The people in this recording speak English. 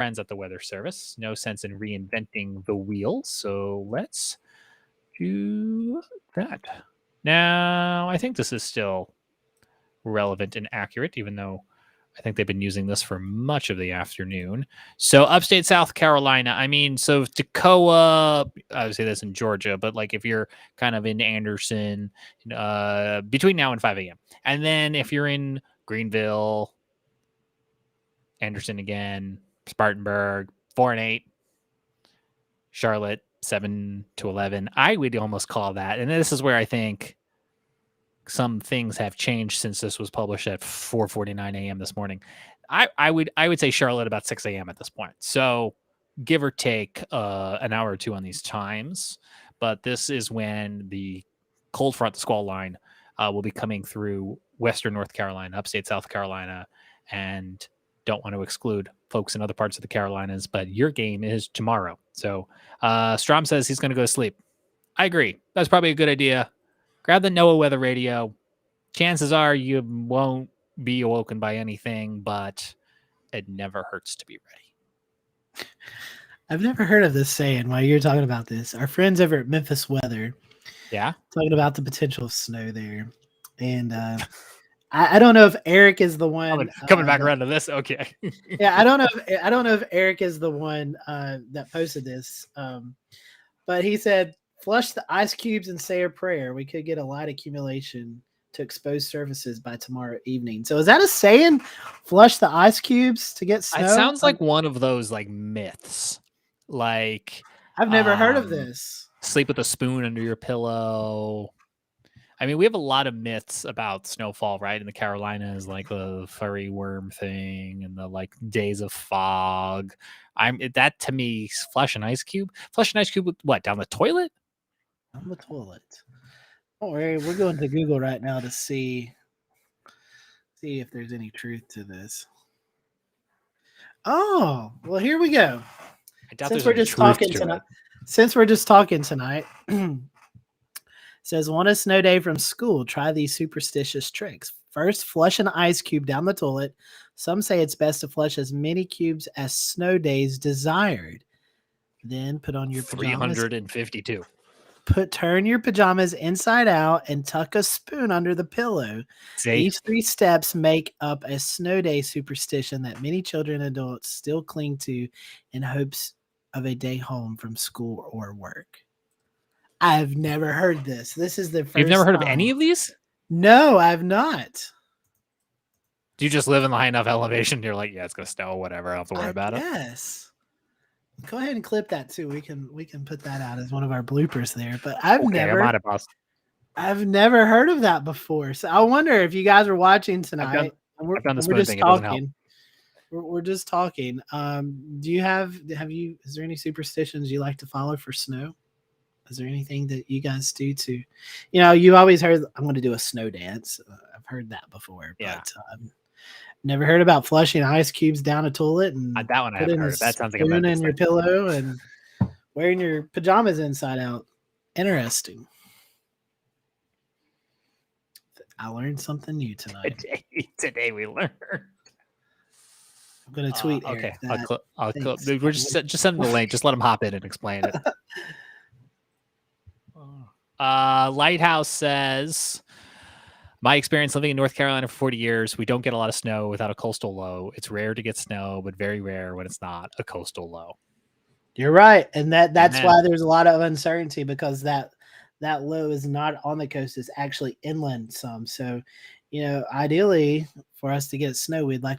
friends at the Weather Service. No sense in reinventing the wheel. So let's do that. Now, I think this is still relevant and accurate, even though I think they've been using this for much of the afternoon. So upstate South Carolina, I mean, so Toccoa, I would say that's in Georgia, but like if you're kind of in Anderson, between now and 5 a.m. And then if you're in Greenville, Anderson again, Spartanburg, 4 and 8, Charlotte, 7 to 11. I would almost call that. And this is where I think some things have changed since this was published at 4:49 a.m. this morning. I would say Charlotte about 6 a.m. at this point. So give or take an hour or two on these times. But this is when the cold front, the squall line, will be coming through western North Carolina, upstate South Carolina, and don't want to exclude folks in other parts of the Carolinas, but your game is tomorrow. So Strom says he's going to go to sleep. I agree. That's probably a good idea. Grab the NOAA weather radio. Chances are you won't be awoken by anything, but it never hurts to be ready. I've never heard of this saying while you're talking about this. Our friends over at Memphis Weather, talking about the potential of snow there. And I don't know if Eric is the one coming back around to this. Okay. Yeah, I don't know if Eric is the one that posted this. But he said, flush the ice cubes and say a prayer. We could get a light accumulation to exposed surfaces by tomorrow evening. So is that a saying? Flush the ice cubes to get snow? It sounds like one of those like myths. Like I've never heard of this. Sleep with a spoon under your pillow. I mean, we have a lot of myths about snowfall, right? In the Carolinas, like the furry worm thing and the like days of fog. That to me, flush an ice cube. Flush an ice cube with what? Down the toilet? Down the toilet. Don't worry, we're going to Google right now to see if there's any truth to this. Oh, well, here we go. Since we're just talking tonight, says, want a snow day from school? Try these superstitious tricks. First, flush an ice cube down the toilet. Some say it's best to flush as many cubes as snow days desired. Then put on your pajamas. 352. Turn your pajamas inside out and tuck a spoon under the pillow. These 3 steps make up a snow day superstition that many children and adults still cling to in hopes of a day home from school or work. I've never heard this. This is the first You've never heard of any of these? No, I've not. Do you just live in the high enough elevation? You're like, yeah, it's going to snow, whatever. I don't have to worry about it. Yes. Go ahead and clip that too. We can put that out as one of our bloopers there. But I've never heard of that before. So I wonder if you guys are watching tonight. We're just talking. We're just talking. Is there any superstitions you like to follow for snow? Is there anything that you guys do to, you always heard, I'm going to do a snow dance. I've heard that before, but never heard about flushing ice cubes down a toilet and that one I haven't heard. That sounds like a in your pillow and wearing your pajamas inside out. Interesting. I learned something new tonight. Today we learned. I'm going to tweet Eric. Okay, I'll we're just send him the link. Just let him hop in and explain it. Lighthouse says, my experience living in North Carolina for 40 years, we don't get a lot of snow without a coastal low. It's rare to get snow, but very rare when it's not a coastal low. You're right. And that's why there's a lot of uncertainty, because that low is not on the coast. It's actually inland some. So, ideally for us to get snow, we'd like